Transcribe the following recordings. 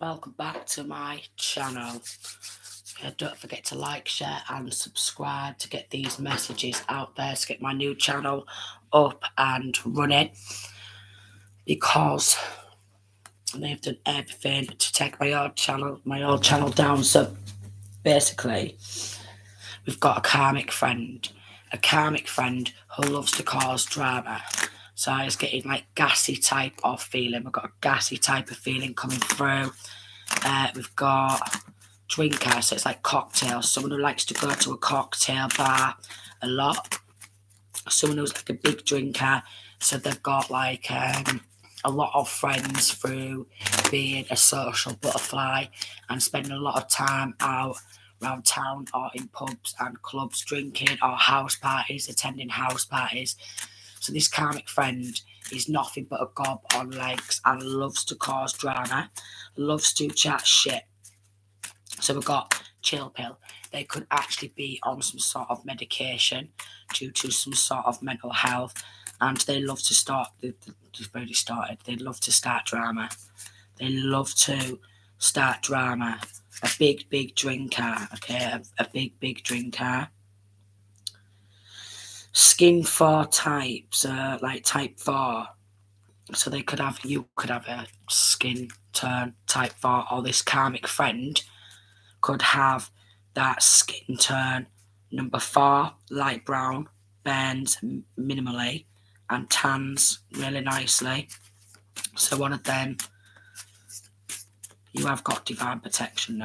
Welcome back to my channel. Don't forget to like, share and subscribe to get these messages out there, to get my new channel up and running, because they've done everything to take my old channel down. So basically, we've got a karmic friend who loves to cause drama. So I was getting like gassy type of feeling. We've got a gassy type of feeling coming through. We've got drinker, so it's like cocktails. Someone who likes to go to a cocktail bar a lot. Someone who's like a big drinker, so they've got like a lot of friends through being a social butterfly and spending a lot of time out around town or in pubs and clubs drinking, or house parties, attending house parties. So this karmic friend is nothing but a gob on legs and loves to cause drama, loves to chat shit. So we've got chill pill. They could actually be on some sort of medication due to some sort of mental health, and they love to start. They've already started. They love to start drama. They love to start drama. A big drinker. Okay, a big drinker. Skin 4 types, like type 4. So you could have a skin turn type 4, or this karmic friend could have that skin turn number 4, light brown, burns minimally, and tans really nicely. So one of them, you have got divine protection,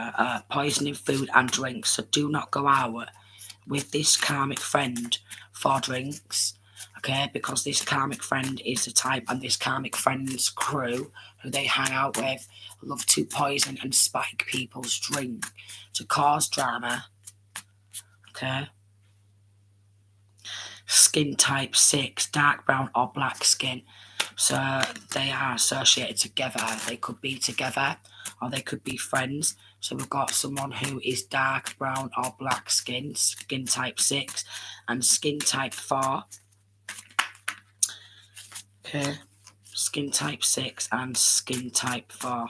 poisoning food and drinks. So do not go out with this karmic friend for drinks, okay? Because this karmic friend is the type, and this karmic friend's crew who they hang out with love to poison and spike people's drink to cause drama, okay? Skin type 6, dark brown or black skin. So they are associated together. They could be together or they could be friends. So we've got someone who is dark brown or black skin type 6, and skin type 4. Okay, skin type 6 and skin type 4.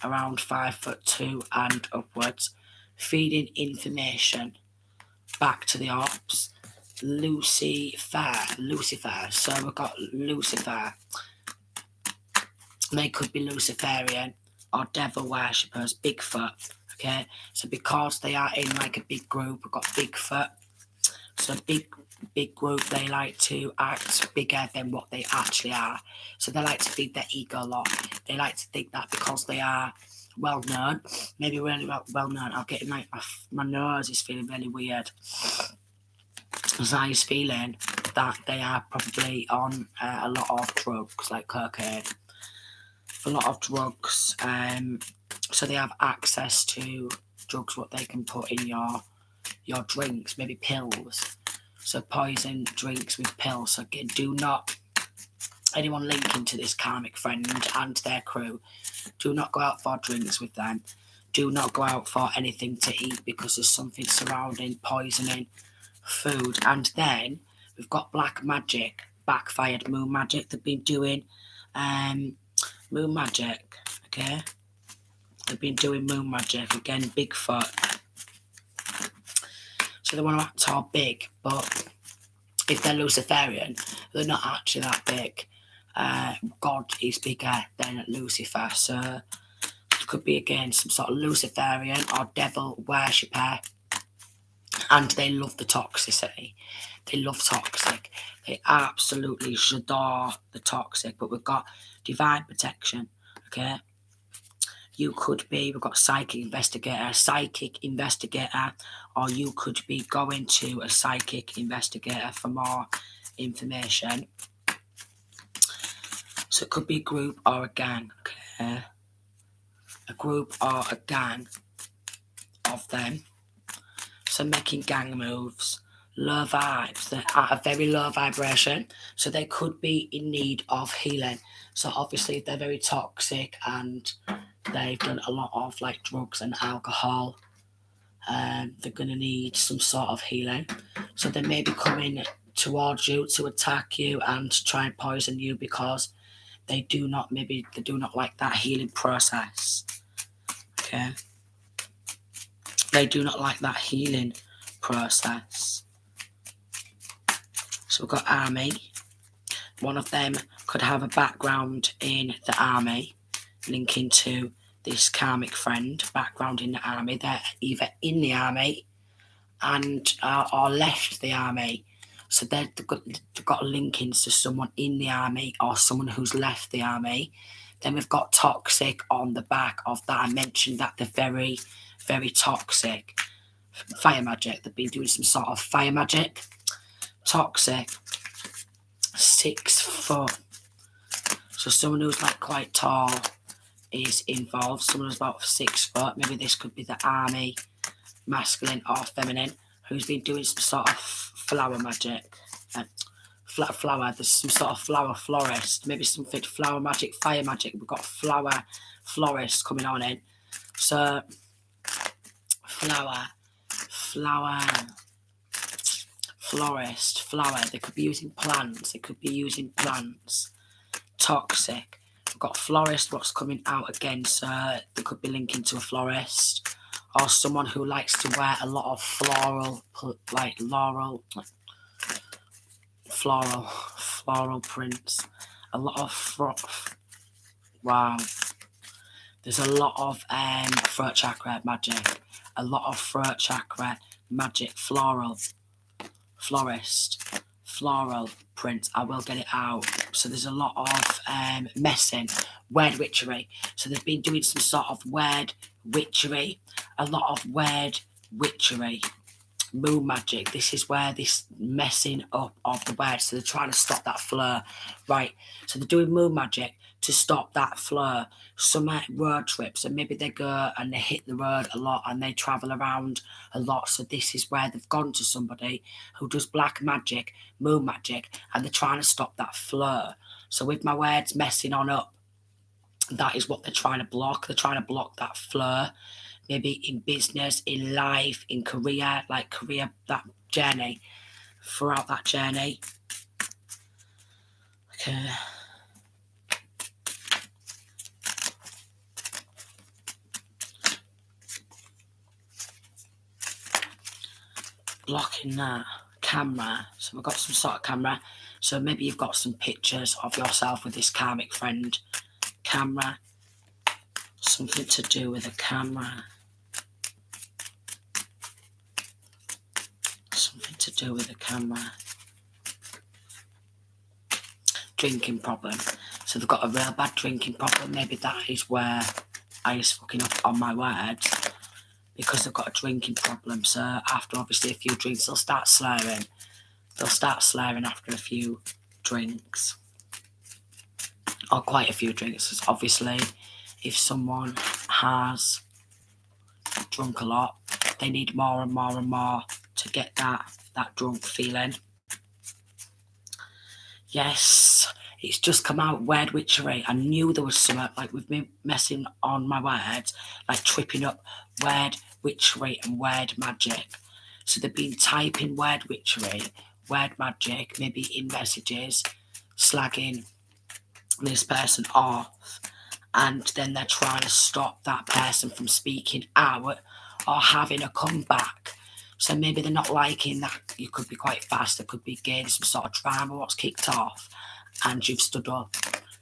Around 5'2" and upwards. Feeding information back to the ops. Lucifer. So we've got Lucifer. They could be Luciferian or devil worshippers, Bigfoot. Okay, so because they are in like a big group, we've got Bigfoot. So big group, they like to act bigger than what they actually are. So they like to feed their ego a lot. They like to think that because they are well known, maybe really well known. I'm getting like my nose is feeling really weird. As I was feeling that they are probably on a lot of drugs, like cocaine, a lot of drugs. So they have access to drugs, what they can put in your drinks, maybe pills. So poison drinks with pills. So again, do not, anyone linking to this karmic friend and their crew, do not go out for drinks with them. Do not go out for anything to eat, because there's something surrounding poisoning food. And then we've got black magic, backfired moon magic. They've been doing moon magic, okay? They've been doing moon magic. Again, Bigfoot. So they want to act all big, but if they're Luciferian, they're not actually that big. God is bigger than Lucifer. So it could be, again, some sort of Luciferian or devil worshipper. And they love the toxicity. They love toxic. They absolutely adore the toxic. But we've got divine protection, okay? You could be, we've got psychic investigator, or you could be going to a psychic investigator for more information. So it could be a group or a gang, okay? A group or a gang of them. So making gang moves, low vibes, they're at a very low vibration, so they could be in need of healing. So obviously if they're very toxic and they've done a lot of like drugs and alcohol, they're going to need some sort of healing. So they may be coming towards you to attack you and try and poison you, because they do not like that healing process. Okay, they do not like that healing process. So we've got army. One of them could have a background in the army, linking to this karmic friend, background in the army. They're either in the army and or left the army. So they've got linkings to someone in the army or someone who's left the army. Then we've got toxic on the back of that. I mentioned that they're very, very toxic. Fire magic. They've been doing some sort of fire magic. Toxic. 6 foot. So someone who's like quite tall is involved. Someone who's about 6 foot. Maybe this could be the army, masculine or feminine, who's been doing some sort of flower magic. Flower. There's some sort of flower florist. Maybe something flower magic, fire magic. We've got flower florist coming on in. So flower. Florist, flower. They could be using plants. Toxic. We've got florist. What's coming out again? So they could be linking to a florist or someone who likes to wear a lot of floral prints. A lot of wow. There's a lot of throat chakra magic. A lot of throat chakra magic. Florist, floral print. I will get it out. So there's a lot of messing, word witchery. So they've been doing some sort of word witchery. A lot of word witchery. Moon magic. This is where this messing up of the words. So they're trying to stop that flow. Right. So they're doing moon magic to stop that flow. Some road trips, and maybe they go and they hit the road a lot and they travel around a lot. So this is where they've gone to somebody who does black magic, moon magic, and they're trying to stop that flow. So with my words messing on up, that is what they're trying to block. They're trying to block that flow. Maybe in business, in life, in career, that journey, throughout that journey. Okay. Blocking that camera. So we've got some sort of camera. So maybe you've got some pictures of yourself with this karmic friend. Camera. Something to do with a camera. Something to do with a camera. Drinking problem. So they've got a real bad drinking problem. Maybe that is where I was fucking up on my words. Because they've got a drinking problem. So after obviously a few drinks, they'll start slurring. They'll start slurring after a few drinks. Or quite a few drinks. Because obviously, if someone has drunk a lot, they need more and more and more to get that drunk feeling. Yes, it's just come out, word witchery. I knew there was something, like with me messing on my words, like tripping up word witchery and word magic. So they've been typing word witchery, word magic, maybe in messages, slagging this person off, and then they're trying to stop that person from speaking out or having a comeback. So maybe they're not liking that. You could be quite fast. There could be getting some sort of drama, what's kicked off, and you've stood up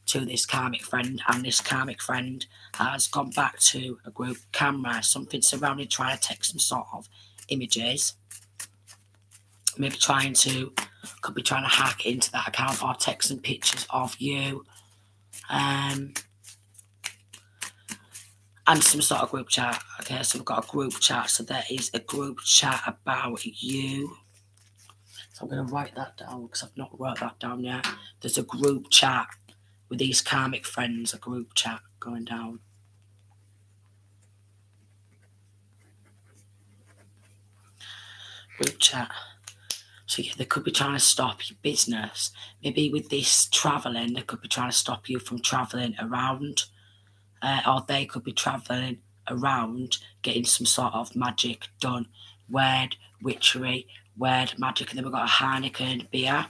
to this karmic friend, and this karmic friend has gone back to a group camera, something surrounding, trying to take some sort of images. Maybe could be trying to hack into that account or take some pictures of you. And some sort of group chat. Okay, so we've got a group chat. So there is a group chat about you. So I'm going to write that down because I've not wrote that down yet. There's a group chat with these karmic friends, a group chat going down. Group chat. So yeah, they could be trying to stop your business. Maybe with this travelling, they could be trying to stop you from travelling around. Or they could be travelling around getting some sort of magic done. Word witchery, word magic. And then we've got a Heineken beer.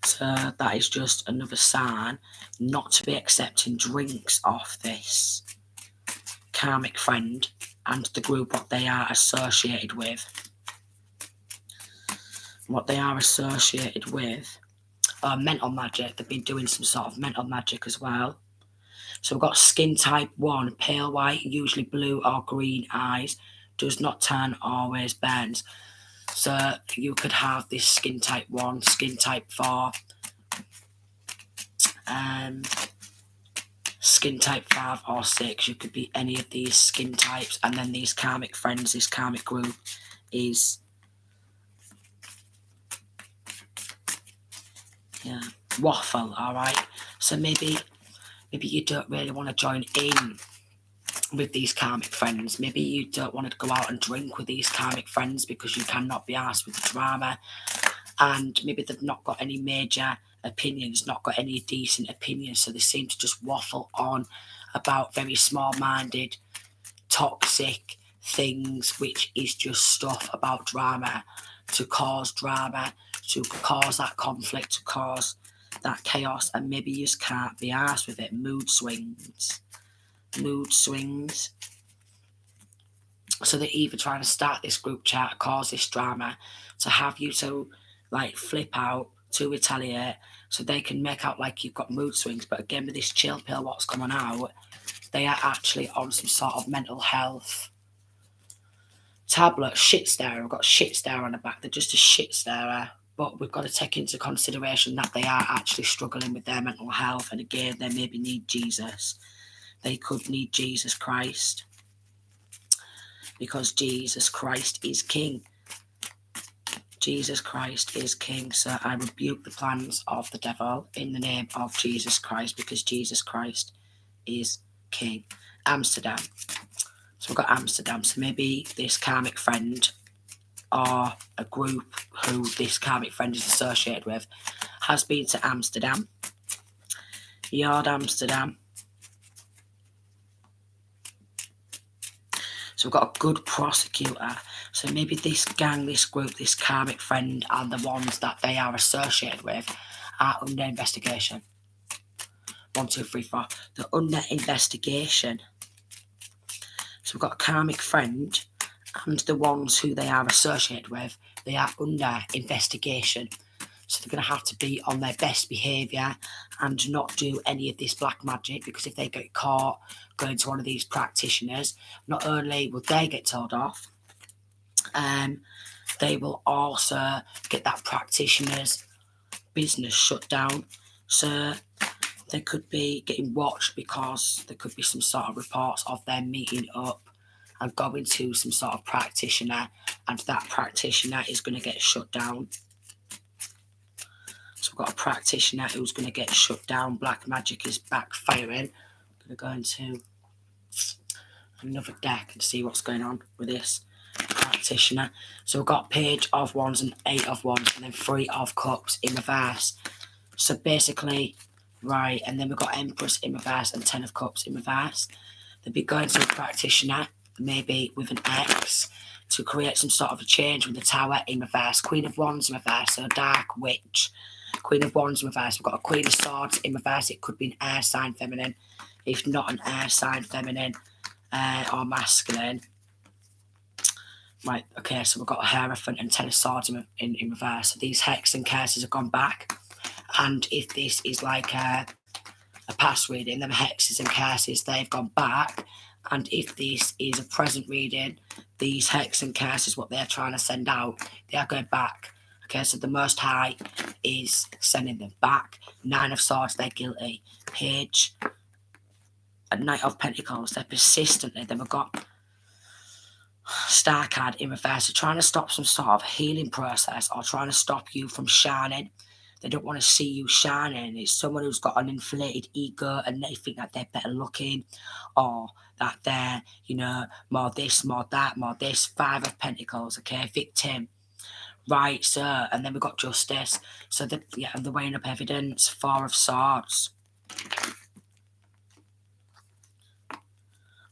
So that is just another sign not to be accepting drinks off this karmic friend and the group what they are associated with. What they are associated with mental magic. They've been doing some sort of mental magic as well. So we've got skin type 1, pale white, usually blue or green eyes, does not tan, always bends. So you could have this skin type 1, skin type 4, skin type 5 or 6. You could be any of these skin types. And then these karmic friends, this karmic group is waffle, alright? So maybe you don't really want to join in with these karmic friends. Maybe you don't want to go out and drink with these karmic friends because you cannot be arsed with the drama. And maybe they've not got any major opinions, not got any decent opinions. So they seem to just waffle on about very small-minded, toxic things, which is just stuff about drama, to cause that conflict, to cause that chaos, and maybe you just can't be arsed with it. Mood swings. So they're either trying to start this group chat, cause this drama, to have you to like flip out, to retaliate, so they can make out like you've got mood swings. But again, with this chill pill, what's coming out, they are actually on some sort of mental health tablet. Shit stare. I've got shit stare on the back. They're just a shit starer. But we've got to take into consideration that they are actually struggling with their mental health. And again, they maybe need Jesus. They could need Jesus Christ. Because Jesus Christ is King. Jesus Christ is King. So I rebuke the plans of the devil in the name of Jesus Christ, because Jesus Christ is King. Amsterdam. So we've got Amsterdam. So maybe this karmic friend, or a group who this karmic friend is associated with, has been to Amsterdam. Yard Amsterdam. So we've got a good prosecutor. So maybe this gang, this group, this karmic friend, and the ones that they are associated with are under investigation. 1, 2, 3, 4. They're under investigation. So we've got a karmic friend and the ones who they are associated with, they are under investigation. So they're going to have to be on their best behaviour and not do any of this black magic, because if they get caught going to one of these practitioners, not only will they get told off, they will also get that practitioner's business shut down. So they could be getting watched, because there could be some sort of reports of them meeting up and going to some sort of practitioner, and that practitioner is going to get shut down. So we've got a practitioner who's going to get shut down. Black magic is backfiring. I'm going to go into another deck and see what's going on with this practitioner. So we've got Page of Wands and 8 of Wands, and then 3 of Cups in reverse. So basically, right, and then we've got Empress in reverse and 10 of Cups in reverse. They'll be going to a practitioner, maybe with an X, to create some sort of a change with the Tower in reverse. Queen of Wands in reverse, so Dark Witch. Queen of Wands in reverse. We've got a Queen of Swords in reverse. It could be an air sign feminine, if not an air sign feminine or masculine. Right, okay, so we've got a Hierophant and 10 of Swords in reverse. So these hexes and curses have gone back. And if this is like a past reading, then hexes and curses, they've gone back. And if this is a present reading, these hexes and curses, what they're trying to send out, they are going back. Okay, so the Most High is sending them back. 9 of Swords, they're guilty. Page, a Knight of Pentacles, they're persistently. Then we've got Star card in reverse. They're trying to stop some sort of healing process, or trying to stop you from shining. They don't want to see you shining. It's someone who's got an inflated ego, and they think that they're better looking, or that they're, more this, more that, more this. 5 of Pentacles, okay, victim. Right, so, and then we've got Justice. So, and the weighing up evidence. 4 of Swords.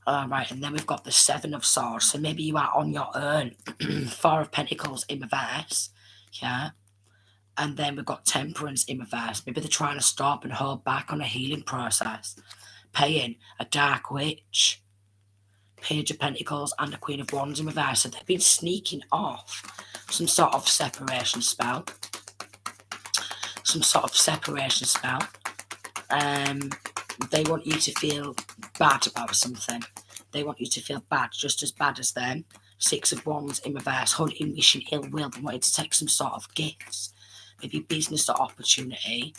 Alright, and then we've got the 7 of Swords. So maybe you are on your own. 4 of Pentacles in reverse. Yeah. And then we've got Temperance in reverse. Maybe they're trying to stop and hold back on a healing process. Paying a Dark Witch, Page of Pentacles, and a Queen of Wands in reverse. So they've been sneaking off some sort of separation spell. They want you to feel bad about something. They want you to feel bad, just as bad as them. Six of Wands in reverse, hunting, wishing ill will. They wanted to take some sort of gifts, maybe business or opportunity,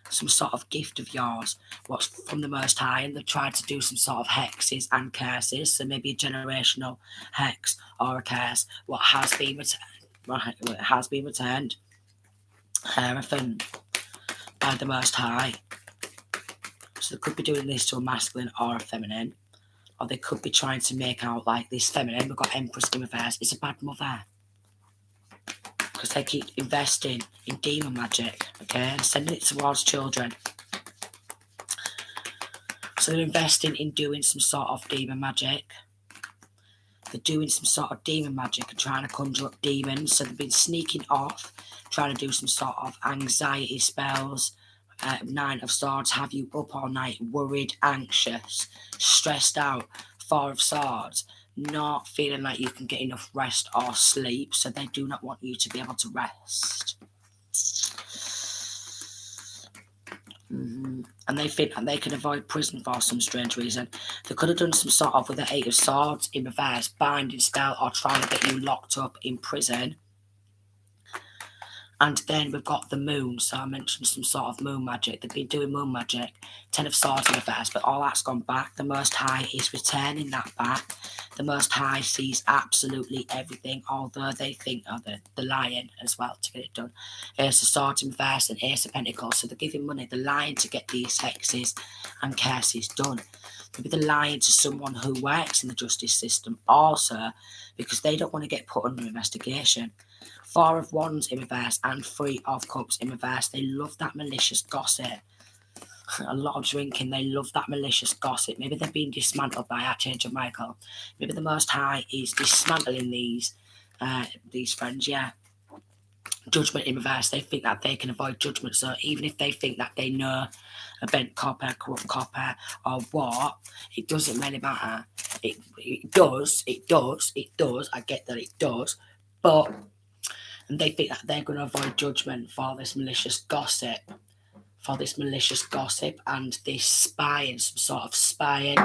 some sort of gift of yours, what's from the Most High, and they've tried to do some sort of hexes and curses. So maybe a generational hex or a curse, what has been returned, Hierophant by the Most High. So they could be doing this to a masculine or a feminine, or they could be trying to make out like this feminine. We've got Empress in reverse. It's a bad mother, because they keep investing in demon magic, okay, and sending it towards children. So they're investing in doing some sort of demon magic. They're doing some sort of demon magic and trying to conjure up demons. So they've been sneaking off, trying to do some sort of anxiety spells. Nine of Swords, have you up all night, worried, anxious, stressed out. Four of Swords, not feeling like you can get enough rest or sleep, so they do not want you to be able to rest. And they think that they can avoid prison for some strange reason. They could have done some sort of, with the Eight of Swords in reverse, binding spell or trying to get you locked up in prison. And then we've got the moon. So I mentioned some sort of moon magic. They've been doing moon magic. Ten of Swords in reverse, but all that's gone back. The Most High is returning that back. The Most High sees absolutely everything, although they think of the Lion as well to get it done. Ace of Swords in reverse and Ace of Pentacles. So they're giving money, the Lion, to get these hexes and curses done. Maybe they're lying to someone who works in the justice system also, because they don't want to get put under investigation. Four of Wands in reverse and Three of Cups in reverse. They love that malicious gossip. A lot of drinking. They love that malicious gossip. Maybe they're being dismantled by Archangel Michael. Maybe the Most High is dismantling these friends, yeah. Judgment in reverse. They think that they can avoid judgment. So even if they think that they know a bent copper, corrupt copper, or what, it doesn't really matter. It does. I get that it does. But... and they think that they're going to avoid judgment for this malicious gossip. And this spying, some sort of spying,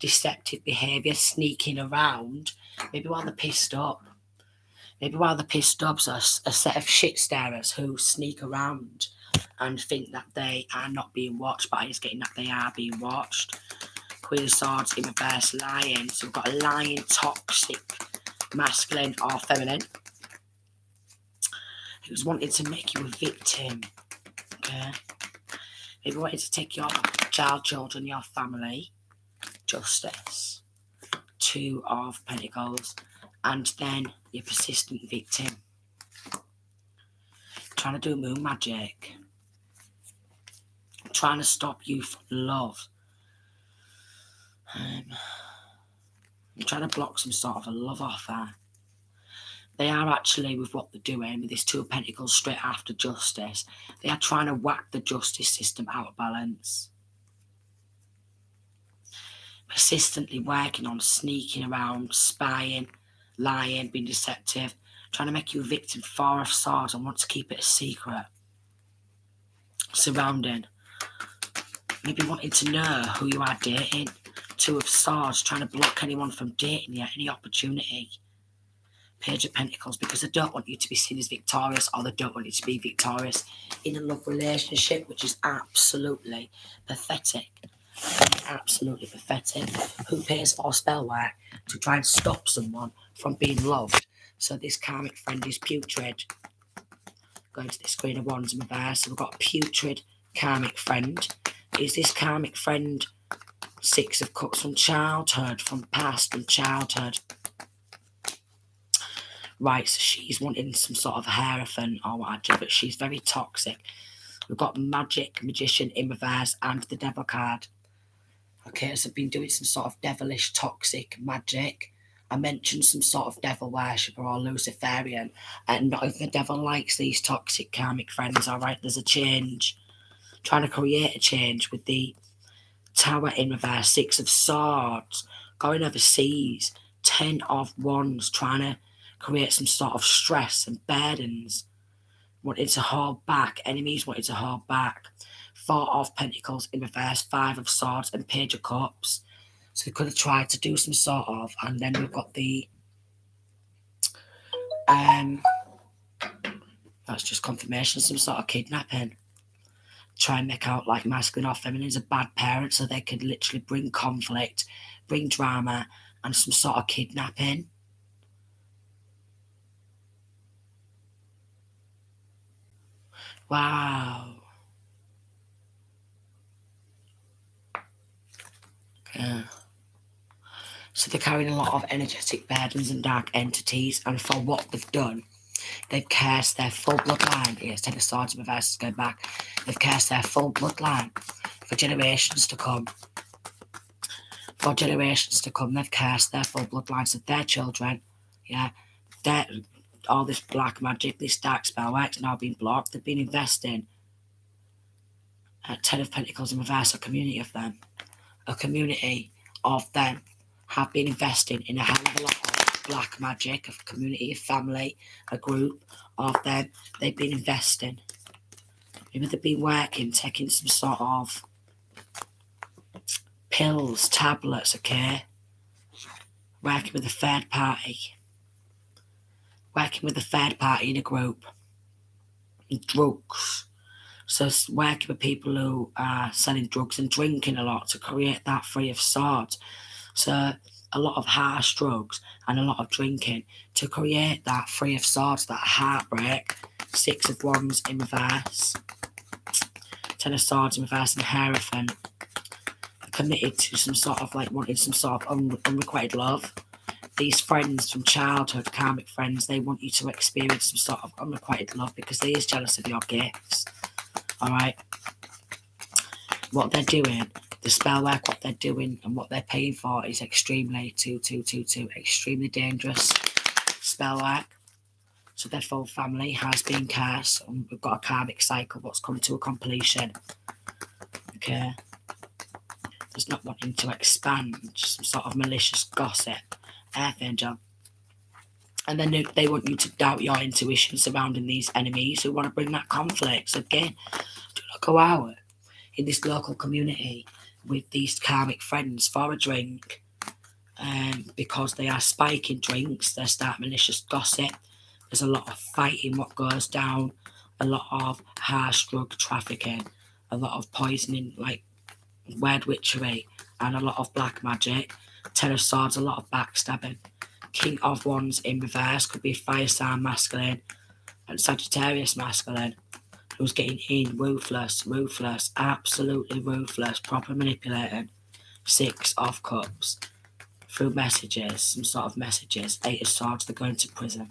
deceptive behaviour, sneaking around. Maybe while they're pissed up. So a set of shit starers who sneak around and think that they are not being watched, but it's getting that they are being watched. Queen of Swords in reverse, Lion. So we've got a lion, toxic, masculine or feminine, who's wanting to make you a victim, okay? Maybe wanting to take your children, your family, justice. Two of Pentacles, and then your persistent victim. Trying to do moon magic. Trying to stop you from love. Trying to block some sort of a love offer. They are actually, with what they're doing, with this Two of Pentacles straight after justice, they are trying to whack the justice system out of balance. Persistently working on sneaking around, spying, lying, being deceptive, trying to make you a victim. Four of Swords and want to keep it a secret. Surrounding. Maybe wanting to know who you are dating. Two of Swords, trying to block anyone from dating you, any opportunity. Page of Pentacles, because they don't want you to be seen as victorious, or they don't want you to be victorious in a love relationship, which is absolutely pathetic. Absolutely pathetic. Who pays for spell work to try and stop someone from being loved? So this karmic friend is putrid. Going to this Queen of Wands in reverse. So we've got a putrid karmic friend. Is this karmic friend Six of Cups from childhood, from past and childhood? Right, so she's wanting some sort of Hierophant or what have you, but she's very toxic. We've got Magician in reverse and the Devil card. Okay, so I've been doing some sort of devilish, toxic magic I mentioned some sort of devil worshipper or Luciferian, and not if the devil likes these toxic karmic friends. All right, there's a change, trying to create a change with the Tower in reverse, 6 of Swords, going overseas, 10 of Wands, trying to create some sort of stress and burdens, wanting to hold back, enemies wanting to hold back, 4 of Pentacles in reverse, 5 of Swords, and Page of Cups. So they could have tried to do some sort of, and then we've got the, that's just confirmation, some sort of kidnapping. Try and make out like masculine or feminine is a bad parent, so they could literally bring conflict, bring drama, and some sort of kidnapping. Wow. Yeah. So they're carrying a lot of energetic burdens and dark entities, and for what they've done, they've cursed their full bloodline. Yes, 10 of Swords in reverse, going back. They've cursed their full bloodline for generations to come. For generations to come, they've cursed their full bloodlines of their children. Yeah, all this black magic, this dark spell work's now been blocked. They've been investing. 10 of Pentacles in reverse, a community of them. A community of them have been investing in a hell of a lot of black magic, a community, a family, a group of them. They've been investing. Maybe they've been working, taking some sort of pills, tablets, okay? Working with a third party. Working with a third party in a group. Drugs. So working with people who are selling drugs and drinking a lot to create that 3 of Swords. So a lot of harsh drugs and a lot of drinking to create that 3 of Swords, that heartbreak. 6 of Wands in reverse. 10 of Swords in reverse, and Hierophant. Committed to some sort of like wanting some sort of unrequited love. These friends from childhood, karmic friends, they want you to experience some sort of unrequited love because they is jealous of your gifts. Alright? What they're doing, the spell work, what they're doing and what they're paying for is extremely extremely dangerous spell work. So their full family has been cursed, and we've got a karmic cycle what's come to a completion. Okay. There's not wanting to expand, just some sort of malicious gossip. Archangel. And then they want you to doubt your intuition surrounding these enemies who want to bring that conflict. So again, do not go out in this local community with these karmic friends for a drink, because they are spiking drinks, they start malicious gossip. There's a lot of fighting what goes down, a lot of harsh drug trafficking, a lot of poisoning, like word witchery, and a lot of black magic. 10 of Swords, a lot of backstabbing. King of Wands in reverse could be fire sign masculine and Sagittarius masculine, who's getting in ruthless, absolutely ruthless, proper manipulating. 6 of Cups through messages, some sort of messages. 8 of Swords, they're going to prison.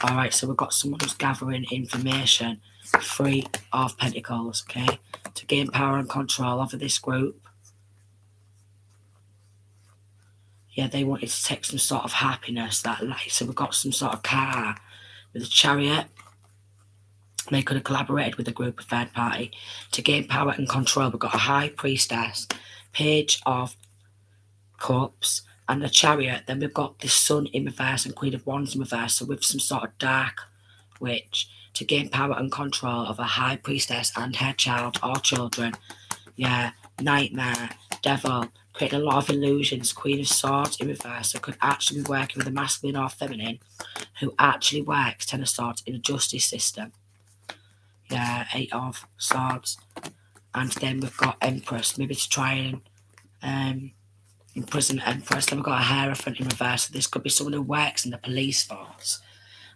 Alright, so we've got someone who's gathering information. 3 of Pentacles, okay, to gain power and control over this group. Yeah, they wanted to take some sort of happiness, that life. So we've got some sort of car with a chariot. They could have collaborated with a group of third party to gain power and control. We've got a high priestess, Page of Cups, and a chariot. Then we've got the Sun in reverse and Queen of Wands in reverse. So with some sort of dark witch to gain power and control of a high priestess and her child or children. Yeah, nightmare, devil, creating a lot of illusions. Queen of Swords in reverse, so could actually be working with a masculine or feminine who actually works 10 of Swords in a justice system. Yeah, 8 of Swords. And then we've got Empress, maybe to try and imprison Empress. Then we've got a Hierophant in reverse, so this could be someone who works in the police force.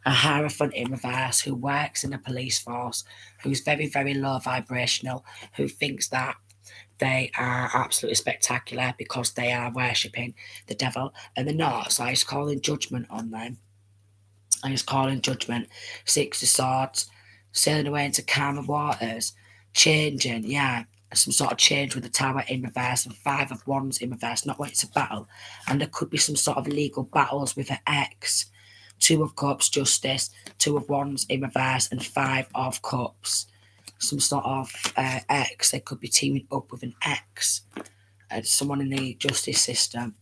A Hierophant in reverse who works in the police force, who's very, very low vibrational, who thinks that they are absolutely spectacular because they are worshipping the devil, and they're not. So I was calling judgment on them. I was calling judgment. 6 of Swords, sailing away into calmer waters, changing, yeah. some sort of change with the Tower in reverse and 5 of Wands in reverse, not wanting to battle. And there could be some sort of legal battles with her ex. 2 of Cups, Justice, 2 of Wands in reverse, and 5 of Cups. Some sort of ex. They could be teaming up with an ex, someone in the justice system.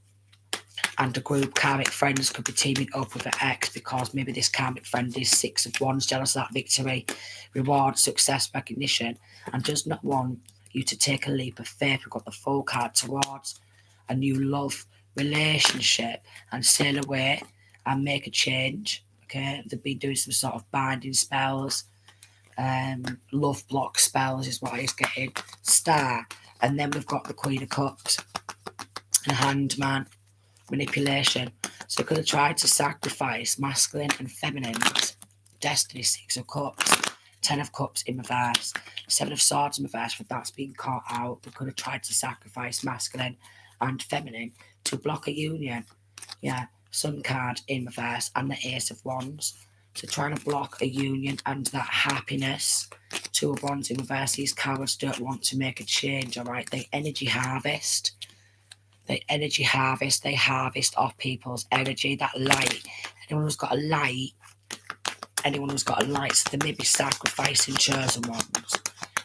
And a group karmic friends could be teaming up with an ex because maybe this karmic friend is 6 of Wands, jealous of that victory, reward, success, recognition, and does not want you to take a leap of faith. We've got the Fool card towards a new love relationship and sail away and make a change. Okay, they've been doing some sort of binding spells, love block spells is what he's getting. Star, and then we've got the Queen of Cups and Hangman, manipulation. So they're going to try to sacrifice masculine and feminine. Destiny, 6 of Cups, 10 of Cups in reverse, 7 of Swords in reverse, but that's been caught out. They're going to try to sacrifice masculine and feminine to block a union. Yeah, Sun card in reverse and the Ace of Wands. So trying to block a union and that happiness. 2 of Wands in reverse. These cowards don't want to make a change, all right? They energy harvest. They harvest off people's energy, that light. Anyone who's got a light, so they may be sacrificing chosen ones.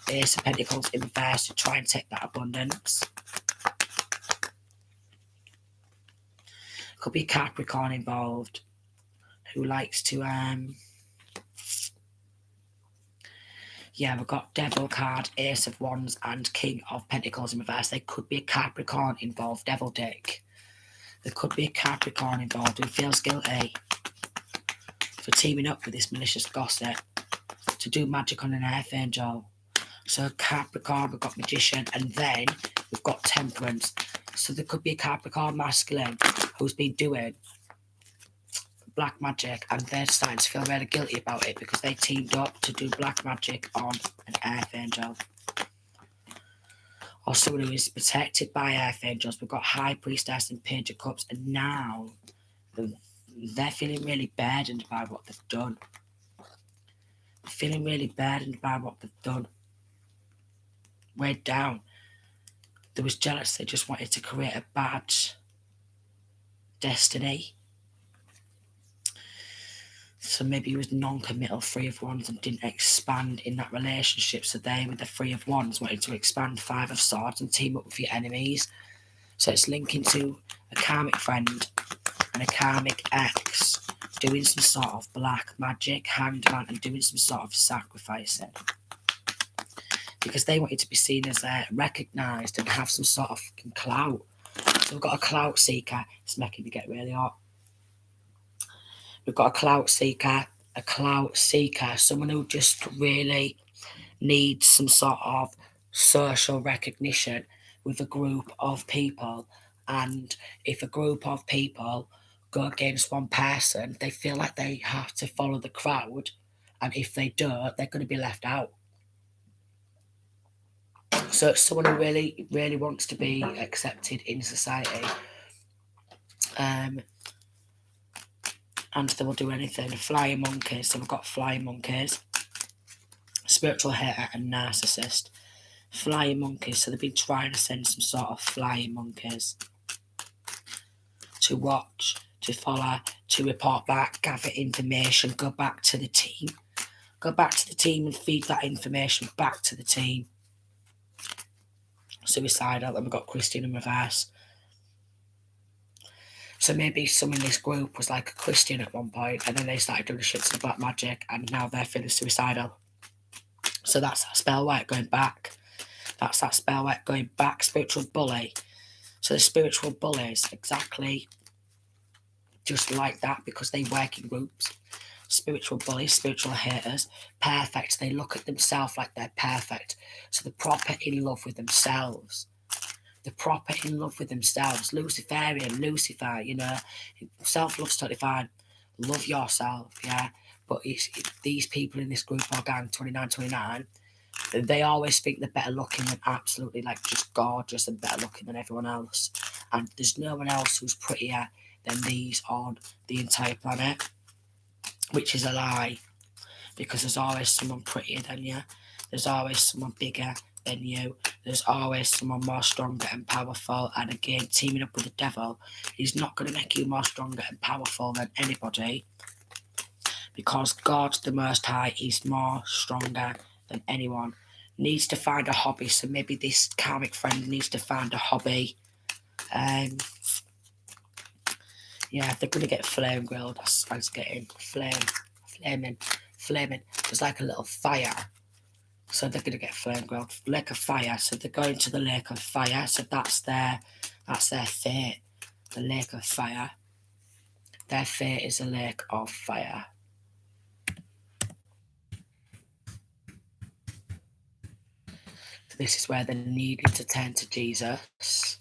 Ace of Pentacles in reverse to try and take that abundance. Could be Capricorn involved who likes to we've got Devil card, Ace of Wands, and King of Pentacles in reverse. There could be a Capricorn involved, Devil Dick. There could be a Capricorn involved who feels guilty for teaming up with this malicious gossip to do magic on an Archangel. So Capricorn, we've got Magician, and then we've got Temperance. So there could be a Capricorn masculine who's been doing black magic and they're starting to feel really guilty about it because they teamed up to do black magic on an Archangel. Or someone who is protected by Archangels. We've got High Priestess and Page of Cups, and now they're feeling really burdened by what they've done. Weighed down. There was jealous. They just wanted to create a bad destiny. So maybe he was non-committal, 3 of Wands, and didn't expand in that relationship. So they, with the 3 of Wands, wanted to expand 5 of Swords and team up with your enemies. So it's linking to a karmic friend and a karmic ex doing some sort of black magic, Hangman, and doing some sort of sacrificing. Because they wanted to be seen as recognised and have some sort of clout. So we've got a clout seeker. It's making me get really hot. We've got a clout seeker, someone who just really needs some sort of social recognition with a group of people. And if a group of people go against one person, they feel like they have to follow the crowd. And if they don't, they're going to be left out. So it's someone who really, really wants to be accepted in society. And they will do anything. Flying monkeys. So we've got flying monkeys. Spiritual hater and narcissist. Flying monkeys. So they've been trying to send some sort of flying monkeys to watch, to follow, to report back, gather information, go back to the team. Go back to the team and feed that information back to the team. Suicidal. And we've got Christian in reverse. So maybe some in this group was like a Christian at one point, and then they started doing shit to black magic, and now they're feeling suicidal. So that's that spell work going back. Spiritual bully. So the spiritual bullies, exactly just like that, because they work in groups. Spiritual bullies, spiritual haters, perfect. They look at themselves like they're perfect. So they're proper in love with themselves. Luciferian, Lucifer, self-love's totally fine. Love yourself, yeah. But these people in this group or gang, 2929, they always think they're better looking than absolutely, like, just gorgeous and better looking than everyone else. And there's no one else who's prettier than these on the entire planet, which is a lie, because there's always someone prettier than you. There's always someone bigger than you. There's always someone more stronger and powerful. And again, teaming up with the devil is not going to make you more stronger and powerful than anybody, because God, the Most High, is more stronger than anyone. Needs to find a hobby. So maybe this karmic friend needs to find a hobby. Yeah, they're going to get flame grilled. I was getting flaming. There's like a little fire. So they're going to get flame grilled. Lake of fire. So they're going to the lake of fire. So that's their fate. The lake of fire. Their fate is a lake of fire. So this is where they needed to turn to Jesus.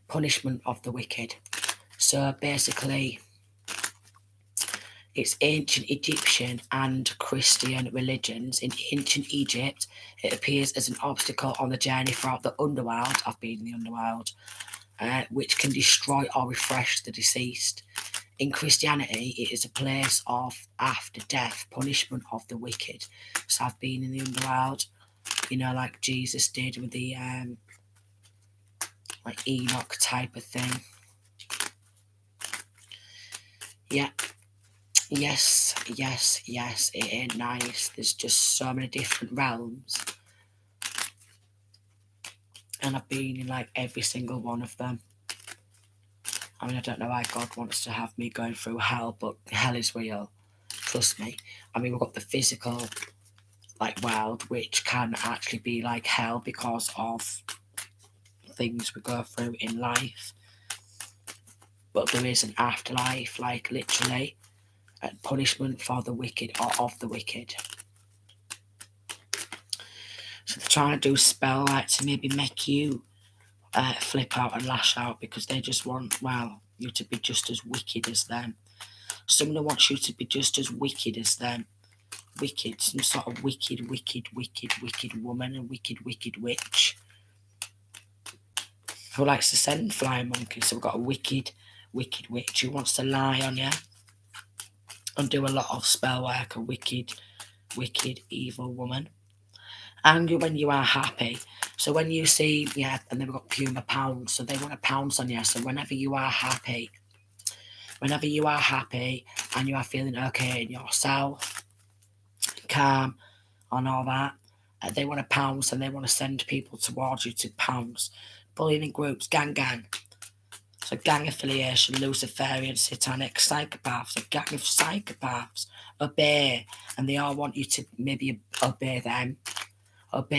Punishment of the wicked. So basically, it's ancient Egyptian and Christian religions. In ancient Egypt, it appears as an obstacle on the journey throughout the underworld. I've been in the underworld, which can destroy or refresh the deceased. In Christianity, it is a place of after death, punishment of the wicked. So I've been in the underworld, like Jesus did with the like Enoch type of thing. Yeah. Yes, it ain't nice. There's just so many different realms. And I've been in like every single one of them. I mean, I don't know why God wants to have me going through hell, but hell is real. Trust me. I mean, we've got the physical world, which can actually be like hell because of things we go through in life. But there is an afterlife, literally. Punishment for the wicked or of the wicked. So they're trying to do a spell to maybe make you flip out and lash out, because they just want, you to be just as wicked as them. Someone wants you to be just as wicked as them. Wicked, some sort of wicked woman, a wicked witch who likes to send flying monkeys. So we've got a wicked witch who wants to lie on you and do a lot of spell work. A wicked evil woman. Angry when you are happy. So when you see, and then we've got Puma pounds, so they want to pounce on you. So whenever you are happy and you are feeling okay in yourself, calm and all that, they want to pounce and they want to send people towards you to pounce. Bullying in groups, gang. So gang affiliation, Luciferian, satanic, psychopaths, a gang of psychopaths, obey, and they all want you to maybe obey them, let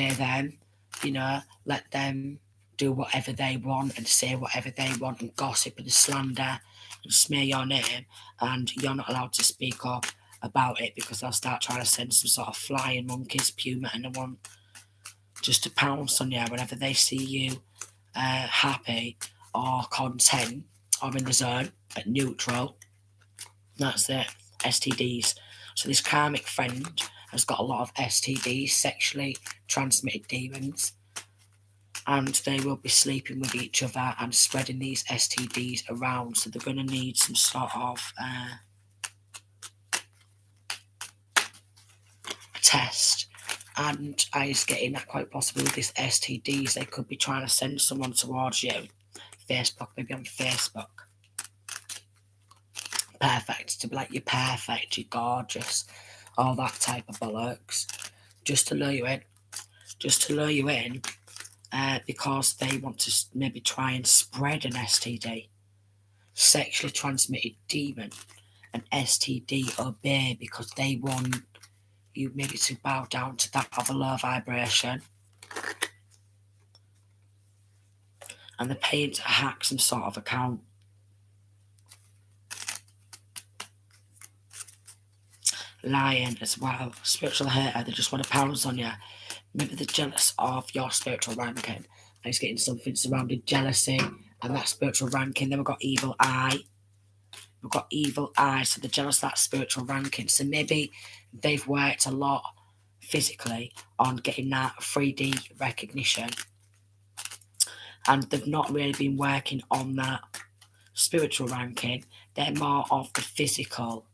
them do whatever they want and say whatever they want and gossip and slander and smear your name, and you're not allowed to speak up about it because they'll start trying to send some sort of flying monkeys, Puma, and they want just to pounce on you whenever they see you happy or content or in the zone at neutral. That's it. STDs. So this karmic friend has got a lot of STDs, sexually transmitted demons, and they will be sleeping with each other and spreading these STDs around. So they're going to need some sort of test. And I was getting that quite possibly with this STDs. They could be trying to send someone towards you. Facebook, maybe on Facebook. Perfect. To be like, you're perfect, you're gorgeous. All that type of bollocks. Just to lure you in. Because they want to maybe try and spread an STD. Sexually transmitted demon. An STD obey because they want you maybe to bow down to that of a low vibration. And they're paying to hack some sort of account. Lying as well. Spiritual hater, they just want to pounce on you. Maybe they're jealous of your spiritual ranking. And he's getting something surrounding jealousy and that spiritual ranking. Then we've got evil eye. So they're jealous of that spiritual ranking. So maybe they've worked a lot physically on getting that 3D recognition, and they've not really been working on that spiritual ranking They're more of the physical,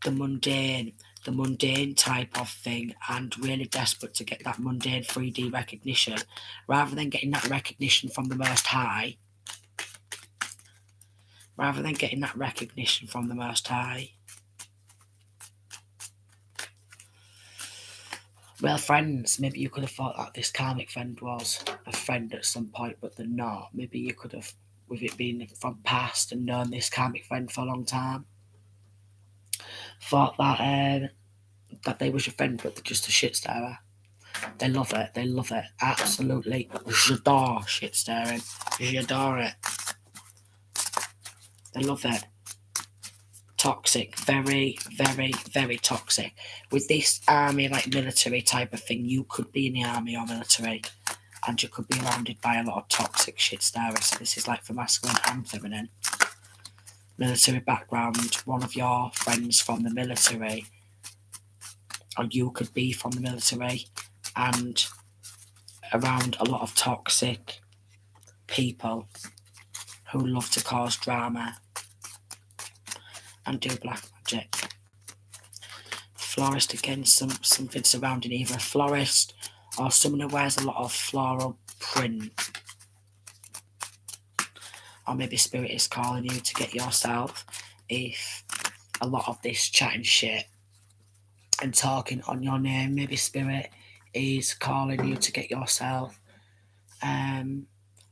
the mundane type of thing, and really desperate to get that mundane 3D recognition, rather than getting that recognition from the Most High. Well, friends, maybe you could have thought that this karmic friend was a friend at some point, but they're not. Maybe you could have, with it being from past and known this karmic friend for a long time, thought that they was your friend, but they're just a shit starer. They love it. Absolutely. J'adore shit staring. J'adore it. They love it. Toxic. Very, very, very toxic. With this army, like military type of thing, you could be in the army or military, and you could be surrounded by a lot of toxic shit starers. So this is like for masculine and feminine. Military background, one of your friends from the military, or you could be from the military, and around a lot of toxic people who love to cause drama and do black magic. Florist again, something surrounding either a florist or someone who wears a lot of floral print. Or maybe spirit is calling you to get yourself, if a lot of this chatting shit and talking on your name, maybe spirit is calling you to get yourself a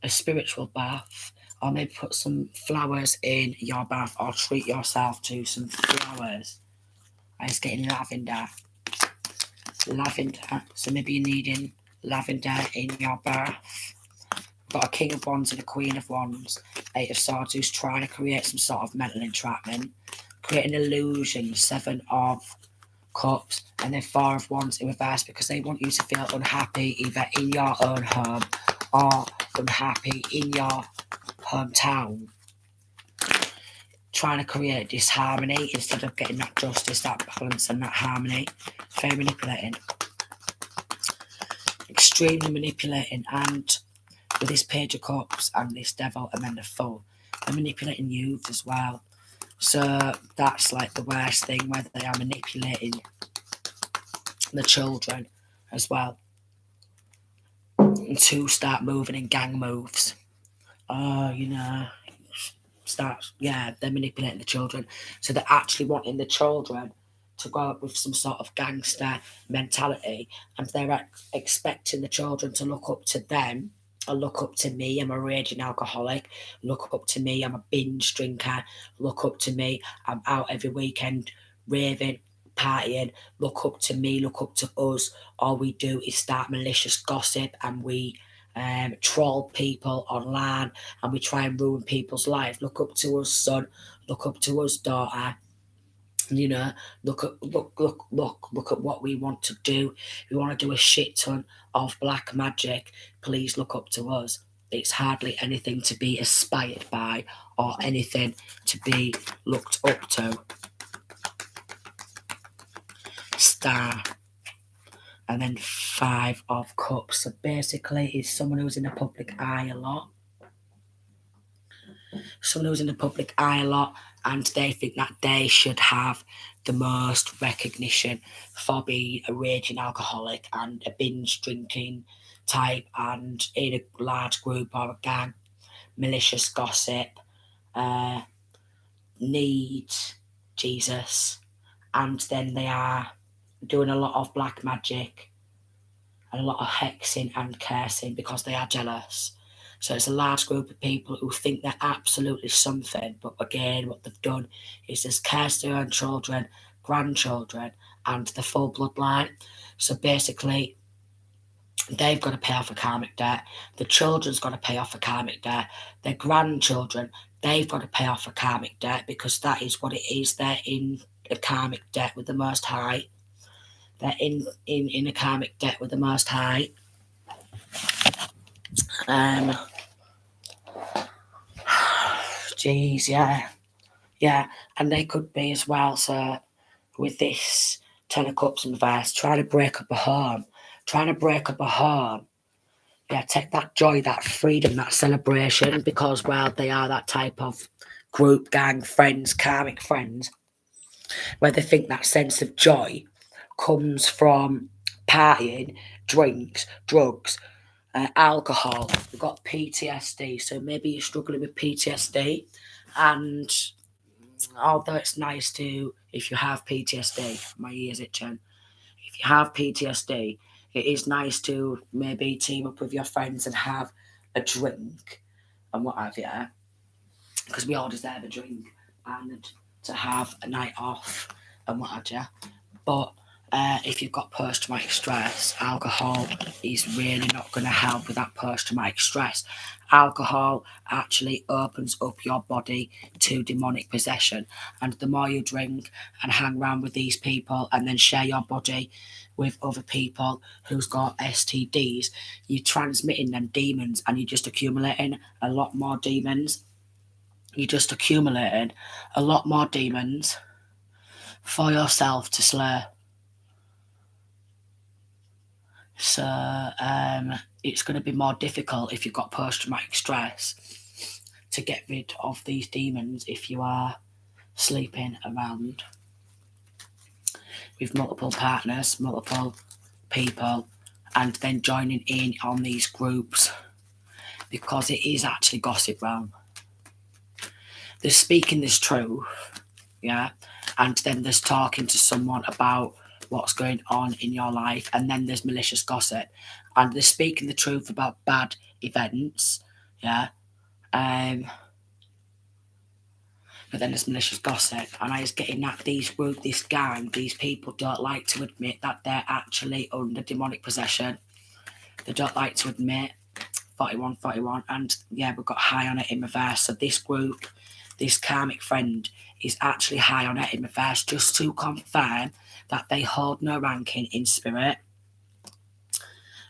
spiritual bath, or maybe put some flowers in your bath, or treat yourself to some flowers. I was getting lavender. So maybe you're needing lavender in your bath. Got a King of Wands and a Queen of Wands. Eight of Swords, who's trying to create some sort of mental entrapment, create an illusion. Seven of Cups, and then Four of Wands in reverse, because they want you to feel unhappy either in your own home or unhappy in your hometown. Trying to create disharmony instead of getting that justice, that balance and that harmony. Very manipulating. Extremely manipulating. And with this Page of Cups and this Devil and then the Fool, they're manipulating youth as well. So that's like the worst thing, where they are manipulating the children as well to start moving in gang moves. They're manipulating the children. So they're actually wanting the children to grow up with some sort of gangster mentality, and they're expecting the children to look up to them, or look up to me, I'm a raging alcoholic, look up to me, I'm a binge drinker, look up to me, I'm out every weekend raving, partying, look up to me, look up to us. All we do is start malicious gossip, and we troll people online, and we try and ruin people's lives. Look up to us, son, look up to us, daughter. You know, look at what we want to do. We want to do a shit ton of black magic. Please look up to us. It's hardly anything to be aspired by, or anything to be looked up to. Star. And then Five of Cups. So basically, it's someone who's in the public eye a lot. And they think that they should have the most recognition for being a raging alcoholic and a binge drinking type, and in a large group or a gang, malicious gossip, need Jesus, and then they are doing a lot of black magic and a lot of hexing and cursing because they are jealous. So it's a large group of people who think they're absolutely something, but again, what they've done is just curse their own children, grandchildren, and the full bloodline. So basically, they've got to pay off a karmic debt. The children's got to pay off a karmic debt. Their grandchildren, they've got to pay off a karmic debt, because that is what it is. They're in a karmic debt with the Most High. They're in a karmic debt with the Most High. Jeez, yeah, and they could be as well. So with this Ten of Cups in reverse, trying to break up a home. Yeah, take that joy, that freedom, that celebration, because, well, they are that type of group, gang, friends, karmic friends, where they think that sense of joy comes from partying, drinks, drugs, alcohol. We've got PTSD, so maybe you're struggling with PTSD, and although it's nice to, if you have PTSD, my ears itching, if you have PTSD, it is nice to maybe team up with your friends and have a drink and what have you, because we all deserve a drink and to have a night off and what have you. But if you've got post-traumatic stress, alcohol is really not going to help with that post-traumatic stress. Alcohol actually opens up your body to demonic possession, and the more you drink and hang around with these people and then share your body with other people who's got STDs, you're transmitting them demons, and you're just accumulating a lot more demons. You're just accumulating a lot more demons for yourself to slay. So it's going to be more difficult if you've got post-traumatic stress to get rid of these demons if you are sleeping around with multiple partners, multiple people, and then joining in on these groups, because it is actually gossip realm. There's speaking this truth, yeah, and then there's talking to someone about what's going on in your life, and then there's malicious gossip, and there's speaking the truth about bad events, yeah, but then there's malicious gossip, and I was getting that these group, this gang, these people don't like to admit that they're actually under demonic possession. They don't like to admit 41, and yeah, we've got high on it in reverse. So this group, this karmic friend, is actually high on it in reverse, just to confirm that they hold no ranking in spirit,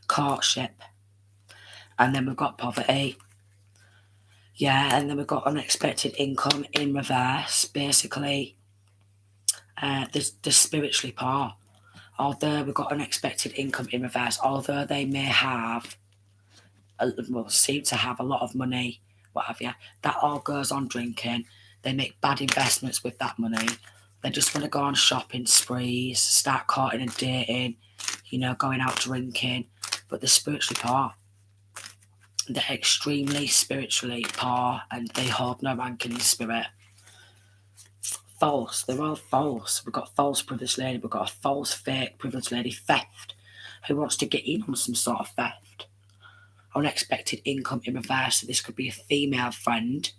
courtship, and then we've got poverty. Yeah, and then we've got unexpected income in reverse. Basically, they're spiritually poor. Although we've got unexpected income in reverse, although they may have, seem to have a lot of money, what have you, that all goes on drinking. They make bad investments with that money. They just want to go on shopping sprees, start courting and dating, going out drinking. But they're spiritually poor. They're extremely spiritually poor, and they hold no ranking in spirit. False. They're all false. We've got false privileged lady. We've got a false fake privileged lady, theft, who wants to get in on some sort of theft. Unexpected income in reverse. So this could be a female friend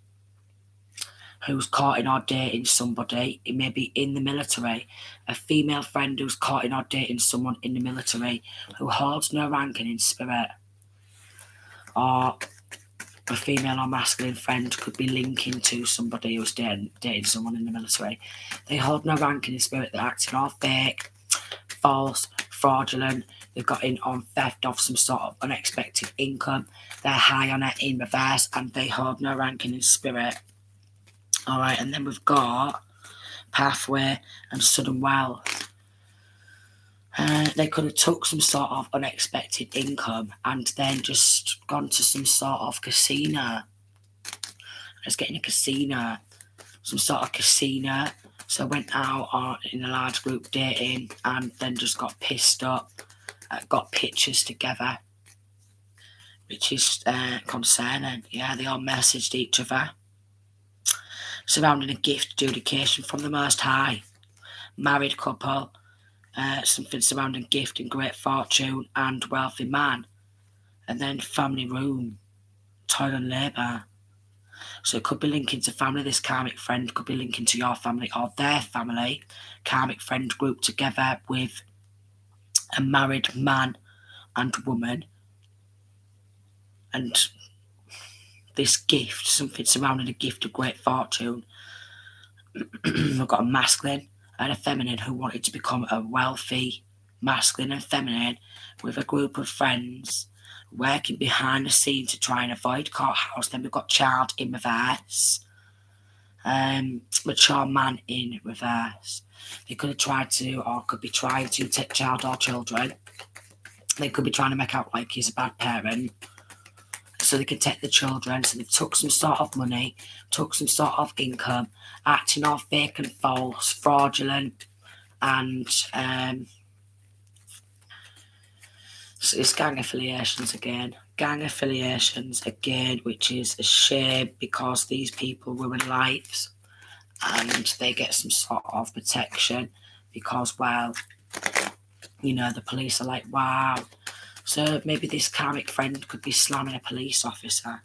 who's courting or dating somebody. It may be in the military. A female friend who's courting or dating someone in the military who holds no ranking in spirit. Or a female or masculine friend could be linking to somebody who's dating someone in the military. They hold no ranking in spirit. They're acting all fake, false, fraudulent. They've got in on theft of some sort of unexpected income. They're high on it in reverse, and they hold no ranking in spirit. All right, and then we've got pathway and sudden wealth. They could have took some sort of unexpected income and then just gone to some sort of casino. I was getting a casino, some sort of casino. So went out in a large group dating, and then just got pissed up, got pictures together, which is concerning. Yeah, they all messaged each other. Surrounding a gift adjudication from the Most High. Married couple. Something surrounding gift and great fortune and wealthy man. And then family room, toil and labour. So it could be linking to family. This karmic friend could be linking to your family or their family. Karmic friend group together with a married man and woman. And this gift, something surrounding a gift of great fortune. We've got a masculine and a feminine who wanted to become a wealthy masculine and feminine with a group of friends working behind the scenes to try and avoid courthouse. Then we've got child in reverse, mature man in reverse. They could have tried to, or could be trying to take child or children. They could be trying to make out like he's a bad parent, so they can take the children. So they've took some sort of money, took some sort of income, acting all fake and false, fraudulent, and so it's gang affiliations again. Gang affiliations again, which is a shame because these people ruin lives and they get some sort of protection because, well, you know, the police are like, wow. So maybe this karmic friend could be slamming a police officer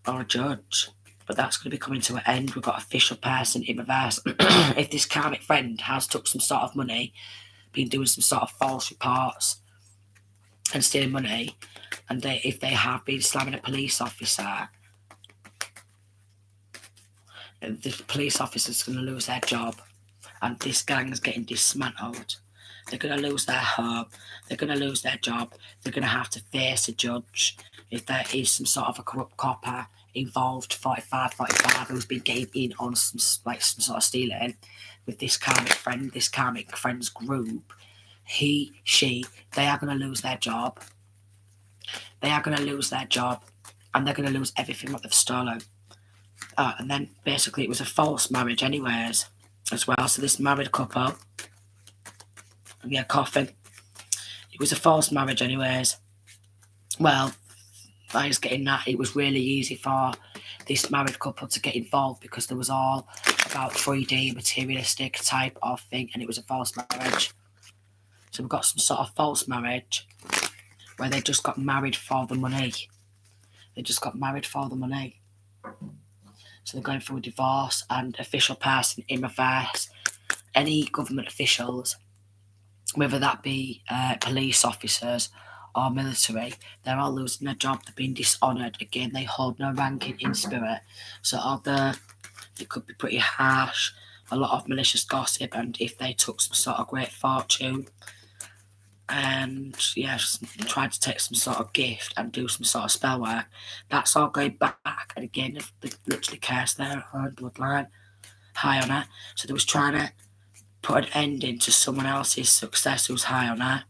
or a judge. But that's going to be coming to an end. We've got official person in reverse. If this karmic friend has took some sort of money, been doing some sort of false reports and stealing money, and if they have been slamming a police officer, the police officer's going to lose their job, and this gang is getting dismantled. They're going to lose their home, they're going to lose their job, they're going to have to face a judge. If there is some sort of a corrupt copper involved, 45, who's been getting in on some sort of stealing with this karmic friend's group, they are going to lose their job. They are going to lose their job, and they're going to lose everything what they've stolen. And then basically it was a false marriage anyways as well. So this married couple, yeah, coughing. It was a false marriage anyways. Well, I was getting that it was really easy for this married couple to get involved because there was all about 3D materialistic type of thing, and it was a false marriage. So we've got some sort of false marriage where they just got married for the money. They just got married for the money. So they're going through a divorce, and official person in reverse. Any government officials, whether that be police officers or military, they're all losing their job. They're being dishonoured. Again, they hold no ranking in spirit. So although it could be pretty harsh, a lot of malicious gossip, and if they took some sort of great fortune and tried to take some sort of gift and do some sort of spell work, that's all going back. And again, they literally cursed their own bloodline high on her. So they was trying to put an ending to someone else's success who's high on her.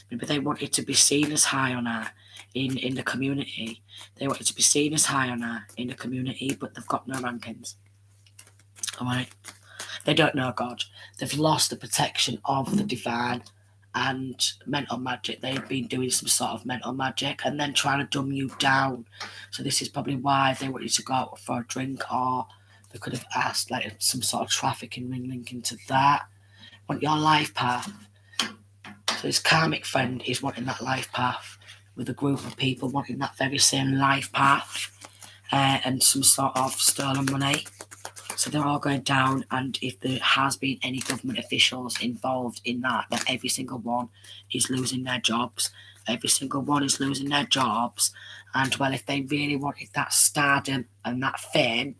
Maybe they wanted to be seen as high on her in the community. They wanted to be seen as high on her in the community, but they've got no rankings. Alright? They don't know God. They've lost the protection of the divine and mental magic. They've been doing some sort of mental magic and then trying to dumb you down. So this is probably why they wanted to go out for a drink, or they could have asked like some sort of trafficking ring link into that. Want your life path. So this karmic friend is wanting that life path with a group of people wanting that very same life path and some sort of stolen money. So they're all going down, and if there has been any government officials involved in that, then every single one is losing their jobs. Every single one is losing their jobs. And well, if they really wanted that stardom and that fame,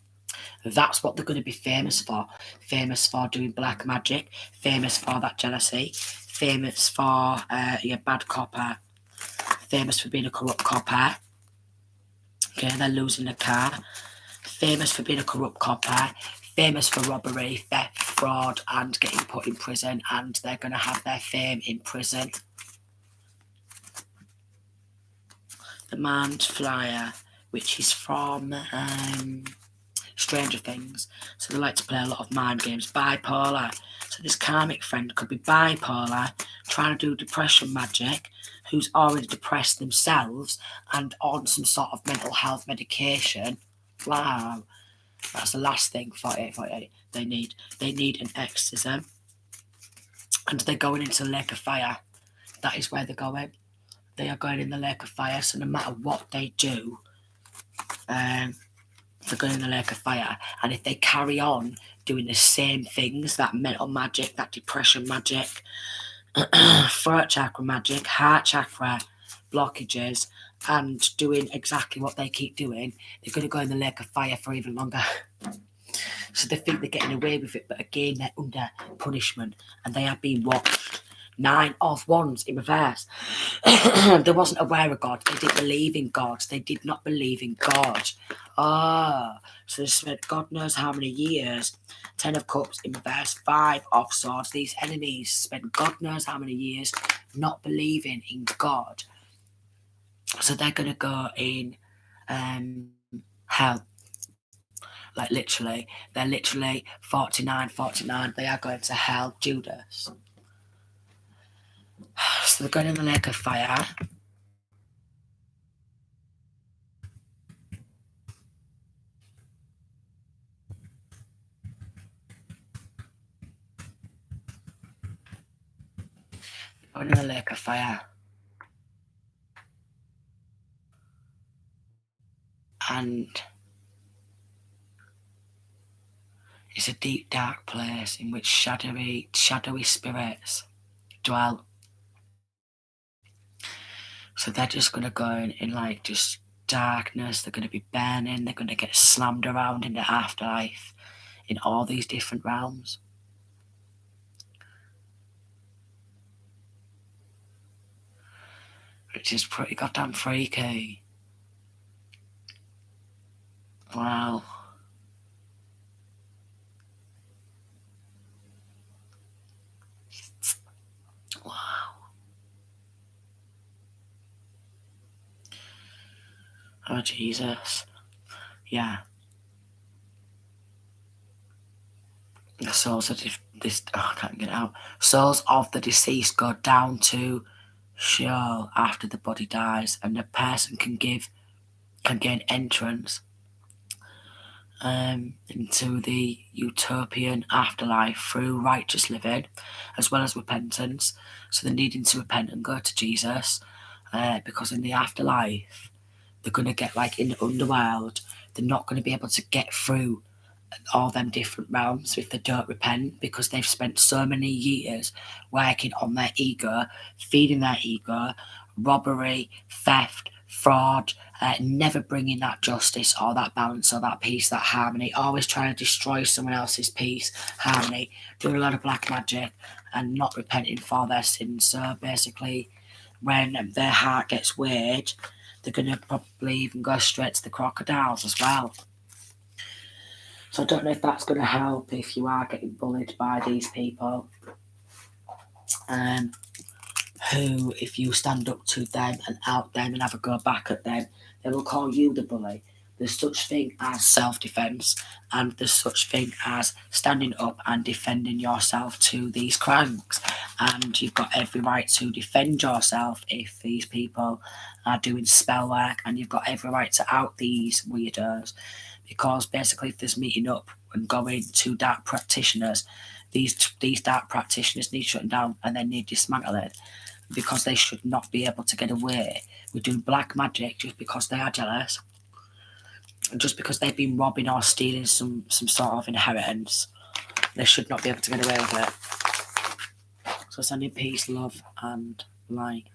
that's what they're going to be famous for. Famous for doing black magic, famous for that jealousy, famous for your bad copper, famous for being a corrupt copper. Okay, they're losing the car. Famous for being a corrupt copper, famous for robbery, theft, fraud, and getting put in prison, and they're going to have their fame in prison. The Mind Flyer, which is from Stranger Things. So they like to play a lot of mind games. Bipolar. So this karmic friend could be bipolar, trying to do depression magic, who's already depressed themselves and on some sort of mental health medication. Wow, that's the last thing. 48. They need an exorcism, and they're going into the lake of fire. That is where they're going. They are going in the lake of fire. So no matter what they do, they're going in the lake of fire. And if they carry on doing the same things, that mental magic, that depression magic, throat chakra magic, heart chakra blockages, and doing exactly what they keep doing, they're going to go in the lake of fire for even longer. So they think they're getting away with it, but again, they're under punishment, and they are being watched. 9 of Wands in reverse. They wasn't aware of God. They didn't believe in God. They did not believe in God. So they spent God knows how many years. 10 of Cups in reverse. 5 of Swords. These enemies spent God knows how many years not believing in God. So they're going to go in hell. Like literally, they're literally 49, 49. They are going to hell, Judas. So they're going in the lake of fire. Going in the lake of fire. And it's a deep, dark place in which shadowy spirits dwell. So they're just going to go in like just darkness. They're going to be burning. They're going to get slammed around in the afterlife in all these different realms. Which is pretty goddamn freaky. Wow. Wow. Oh, Jesus. Yeah. The souls of I can't get it out. Souls of the deceased go down to Sheol after the body dies, and the person can gain entrance into the utopian afterlife through righteous living as well as repentance. So they're needing to repent and go to Jesus, because in the afterlife they're going to get, like in the underworld, they're not going to be able to get through all them different realms if they don't repent, because they've spent so many years working on their ego, feeding their ego, robbery, theft, fraud, never bringing that justice or that balance or that peace, that harmony, always trying to destroy someone else's peace, harmony, doing a lot of black magic and not repenting for their sins. So basically, when their heart gets weird, they're going to probably even go straight to the crocodiles as well. So I don't know if that's going to help if you are getting bullied by these people. Who, if you stand up to them and out them and have a go back at them, they will call you the bully. There's such thing as self-defense, and there's such thing as standing up and defending yourself to these cranks. And you've got every right to defend yourself if these people are doing spell work, and you've got every right to out these weirdos. Because basically, if there's meeting up and going to dark practitioners, these dark practitioners need shutting down and they need dismantling, because they should not be able to get away with doing black magic just because they are jealous, and just because they've been robbing or stealing some sort of inheritance. They should not be able to get away with it. So sending peace, love, and light.